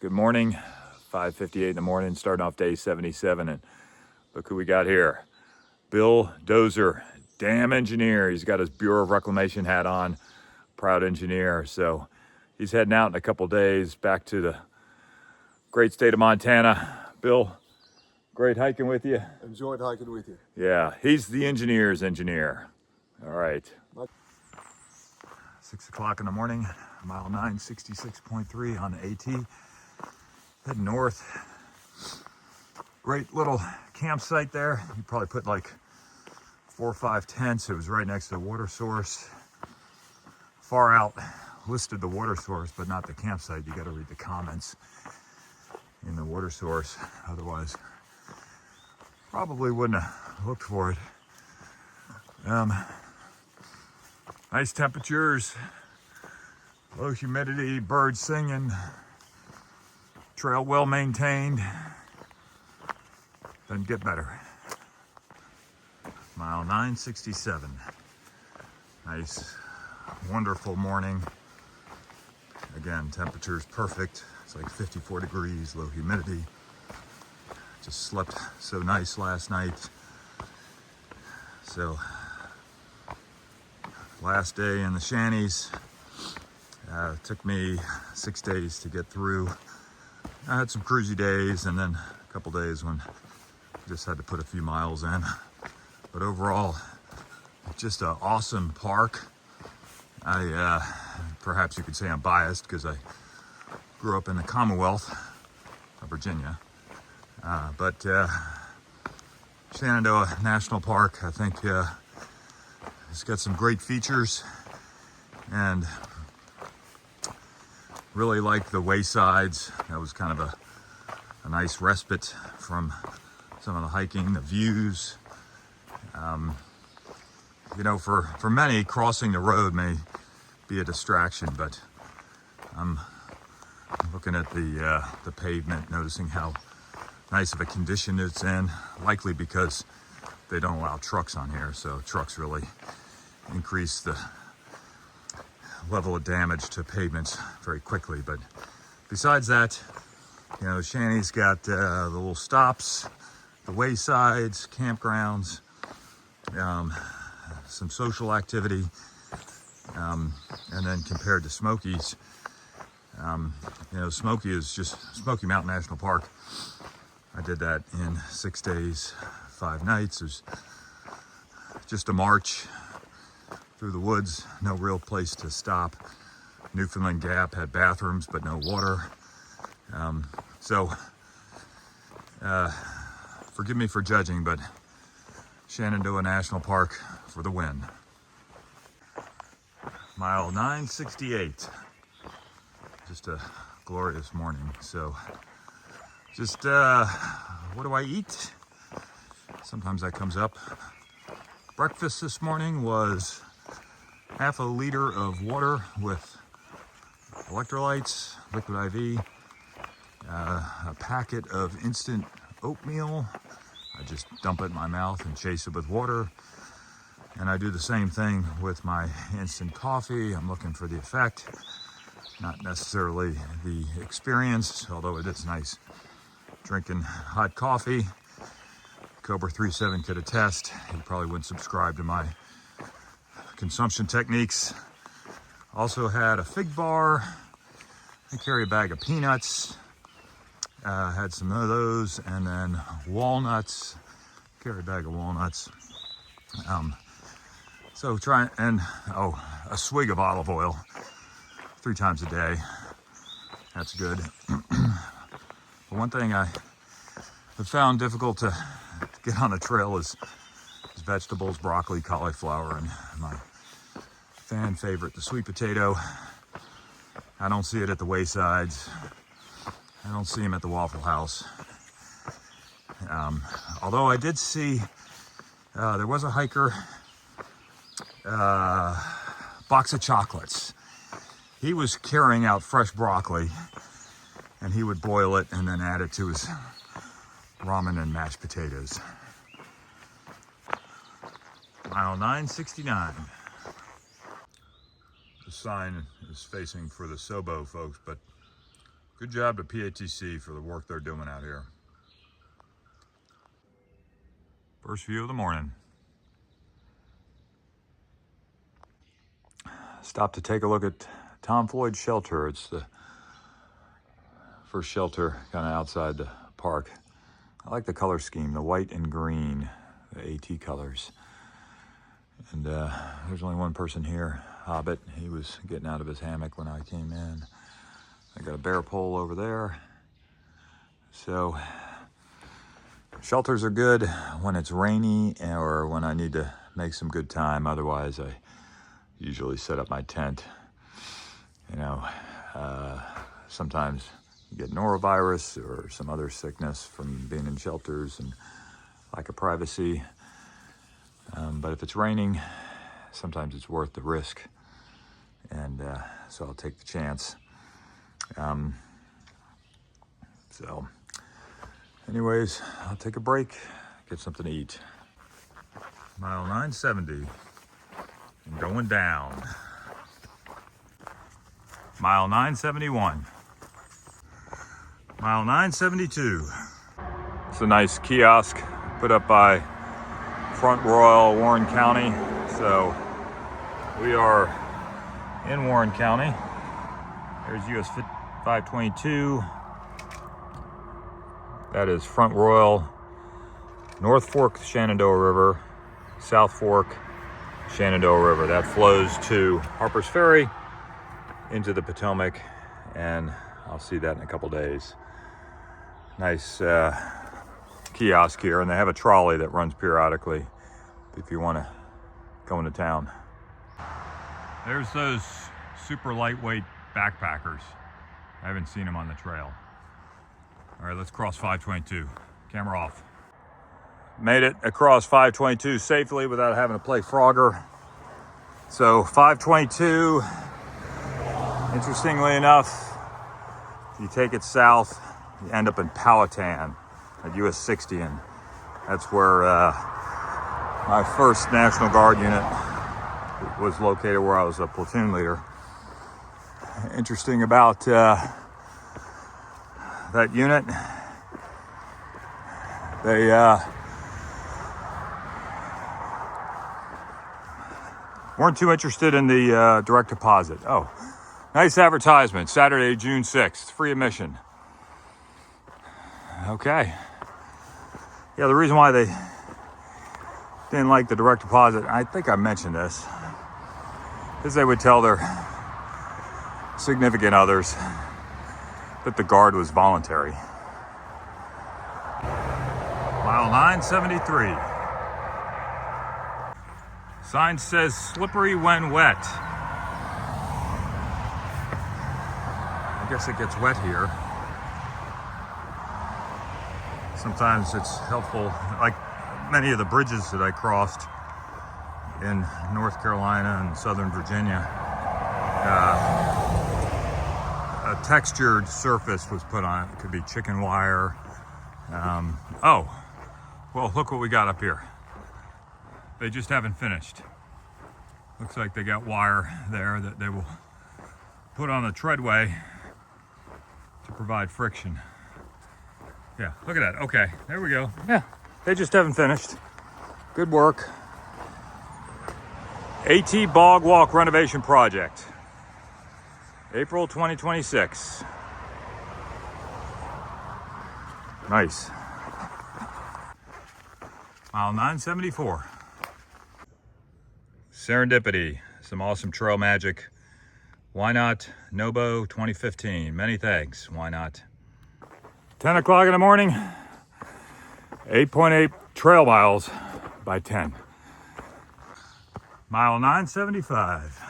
Good morning, 5:58 in the morning, starting off day 77, and look who we got here. Bill Dozer, dam engineer. He's got his Bureau of Reclamation hat on, proud engineer. So he's heading out in a couple days back to the great state of Montana. Bill, great hiking with you. Enjoyed hiking with you. Yeah, he's the engineer's engineer. All right. 6 o'clock in the morning, mile 9, 66.3 on the AT. Heading north. Great little campsite there. You probably put like 4 or 5 tents. It was right next to the water source. Far out listed the water source, but not the campsite. You got to read the comments in the water source. Otherwise, probably wouldn't have looked for it. Nice temperatures, low humidity, birds singing, trail well maintained. Doesn't get better. Mile 967. Nice, wonderful morning. Again, temperature's perfect. It's like 54 degrees, low humidity. Just slept so nice last night. So, last day in the shanties. Took me 6 days to get through. I had some cruisy days and then a couple days when I just had to put a few miles in. But overall, just an awesome park. Perhaps you could say I'm biased because I grew up in the Commonwealth of Virginia. But Shenandoah National Park, I think it's got some great features, and really like the waysides. That was kind of a nice respite from some of the hiking, the views. You know, for many, crossing the road may be a distraction, but I'm looking at the pavement, noticing how nice of a condition it's in, likely because they don't allow trucks on here, so trucks really increase the level of damage to pavements very quickly. But besides that, you know, Shanny's got the little stops, the waysides, campgrounds, some social activity, and then compared to Smokies, you know, Smoky Mountain National Park. I did that in 6 days, 5 nights. It was just a march through the woods, no real place to stop. Newfoundland Gap had bathrooms, but no water. Forgive me for judging, but Shenandoah National Park for the win. Mile 968. Just a glorious morning. So, just what do I eat? Sometimes that comes up. Breakfast this morning was half a liter of water with electrolytes, liquid IV, a packet of instant oatmeal. I just dump it in my mouth and chase it with water. And I do the same thing with my instant coffee. I'm looking for the effect, not necessarily the experience, although it is nice drinking hot coffee. Cobra 37 could attest. He probably wouldn't subscribe to my consumption techniques. Also had a fig bar. I carry a bag of peanuts. Had some of those, and then walnuts. Carry a bag of walnuts. So try and a swig of olive oil 3 times a day. That's good. But one thing I have found difficult to get on the trail is vegetables, broccoli, cauliflower, and my fan favorite, the sweet potato. I don't see it at the waysides. I don't see him at the Waffle House. Although I did see, there was a hiker, box of chocolates. He was carrying out fresh broccoli, and he would boil it and then add it to his ramen and mashed potatoes. Mile 969. The sign is facing for the Sobo folks, but Good job to PATC for the work they're doing out here. First view of the morning. Stopped to take a look at Tom Floyd's shelter. It's the first shelter kind of outside the park. I like the color scheme, the white and green, the AT colors. And there's only one person here, Hobbit. He was getting out of his hammock when I came in. I got a bear pole over there. So shelters are good when it's rainy or when I need to make some good time. Otherwise, I usually set up my tent. You know, sometimes you get norovirus or some other sickness from being in shelters and lack of privacy. But if it's raining, sometimes it's worth the risk. And so I'll take the chance. So anyways, I'll take a break, get something to eat. Mile 970 and going down. Mile 971. Mile 972. It's a nice kiosk put up by Front Royal, Warren County. So we are in Warren County. There's US 522. That is Front Royal, North Fork, Shenandoah River, South Fork, Shenandoah River. That flows to Harper's Ferry into the Potomac, and I'll see that in a couple days. Nice kiosk here, and they have a trolley that runs periodically if you want to go into town. There's those super lightweight backpackers. I haven't seen them on the trail. All right, let's cross 522. Camera off. Made it across 522 safely without having to play Frogger. So 522, interestingly enough, if you take it south, you end up in Powhatan at US 60, and that's where my first National Guard unit was located, where I was a platoon leader. Interesting about that unit, they weren't too interested in the direct deposit. Oh, nice advertisement. Saturday, June 6th, free admission. Okay. Yeah, the reason why they didn't like the direct deposit, I think I mentioned this, is they would tell their significant others that the guard was voluntary. Mile 973. Sign says slippery when wet. I guess it gets wet here. Sometimes it's helpful, like many of the bridges that I crossed in North Carolina and Southern Virginia. A textured surface was put on it. It could be chicken wire. Oh, well, look what we got up here. They just haven't finished. Looks like they got wire there that they will put on the treadway to provide friction. Yeah, look at that. Okay, there we go. Yeah, they just haven't finished. Good work. AT Bog Walk Renovation Project. April 2026. Nice. Mile 974. Serendipity. Some awesome trail magic. Why not? Nobo 2015. Many thanks. Why not? 10 o'clock in the morning. 8.8 trail miles by 10. Mile 975.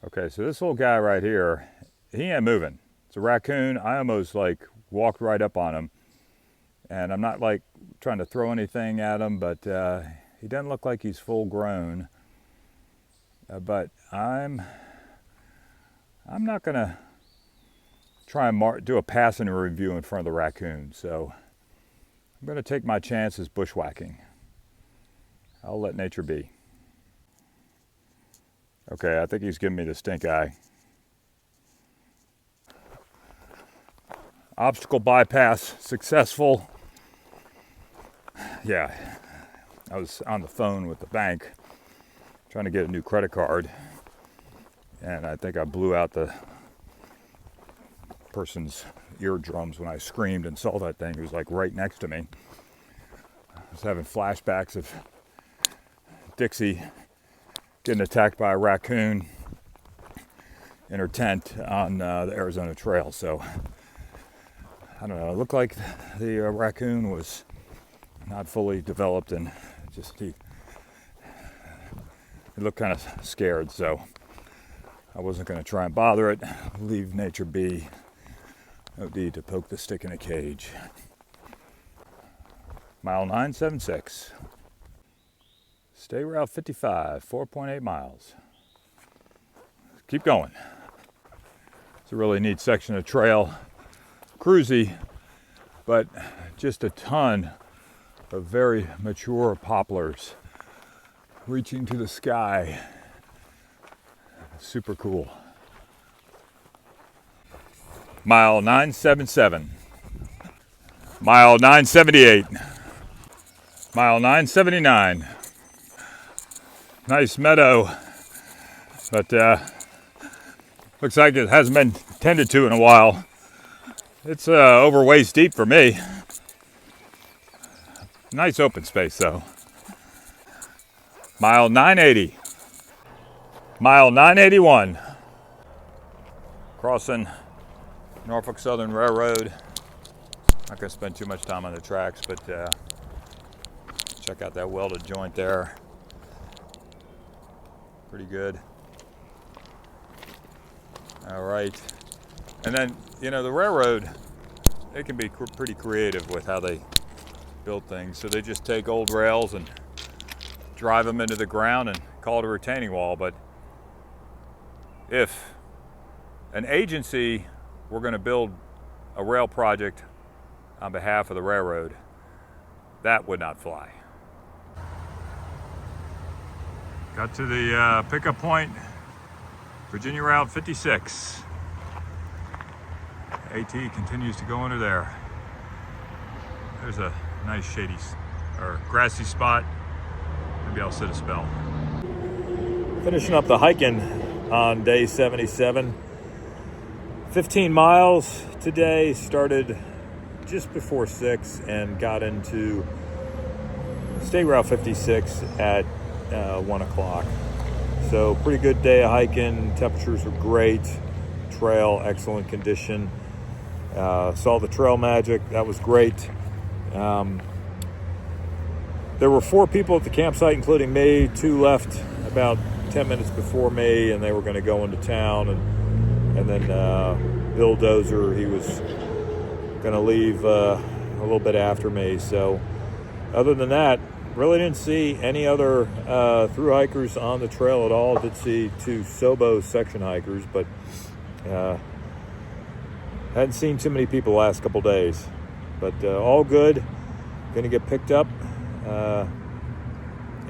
Okay, so this little guy right here, he ain't moving. It's a raccoon. I almost like walked right up on him. And I'm not like trying to throw anything at him, but he doesn't look like he's full grown. But I'm not gonna try and do a passing review in front of the raccoon. So I'm gonna take my chances bushwhacking. I'll let nature be. Okay, I think he's giving me the stink eye. Obstacle bypass successful. Yeah, I was on the phone with the bank trying to get a new credit card, and I think I blew out the person's eardrums when I screamed and saw that thing. It was like right next to me. I was having flashbacks of Dixie getting attacked by a raccoon in her tent on the Arizona Trail. So I don't know, it looked like the raccoon was not fully developed, and just he looked kind of scared, so I wasn't going to try and bother it. Leave nature be. No need to poke the stick in a cage. Mile 976. State Route 55, 4.8 miles. Keep going. It's a really neat section of trail. Cruisy, but just a ton of very mature poplars reaching to the sky. Super cool. Mile 977. Mile 978. Mile 979. Nice meadow, but looks like it hasn't been tended to in a while. It's over waist deep for me. Nice open space though. Mile 980. Mile 981. Crossing Norfolk Southern Railroad. Not going to spend too much time on the tracks, but check out that welded joint there. Pretty good. All right. And then, you know, the railroad, they can be pretty creative with how they build things. So they just take old rails and drive them into the ground and call it a retaining wall. But if an agency were going to build a rail project on behalf of the railroad, that would not fly. Got to the pickup point, Virginia Route 56. AT continues to go under there. There's a nice shady or grassy spot. Maybe I'll sit a spell. Finishing up the hiking on day 77. 15 miles today, started just before 6 and got into State Route 56 at 1 o'clock. So pretty good day of hiking. Temperatures were great. Trail, excellent condition. Saw the trail magic. That was great. There were 4 people at the campsite, including me. 2 left about 10 minutes before me, and they were going to go into town. And then Bill Dozer, he was going to leave a little bit after me. So other than that, really didn't see any other through hikers on the trail at all. Did see 2 Sobo section hikers, but hadn't seen too many people the last couple days. But all good. Gonna get picked up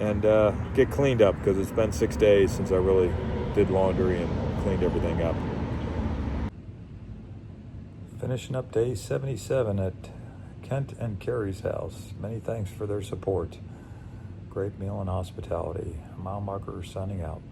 and get cleaned up, because it's been 6 days since I really did laundry and cleaned everything up. Finishing up day 77 at Kent and Carrie's house. Many thanks for their support. Great meal and hospitality. Mile marker signing out.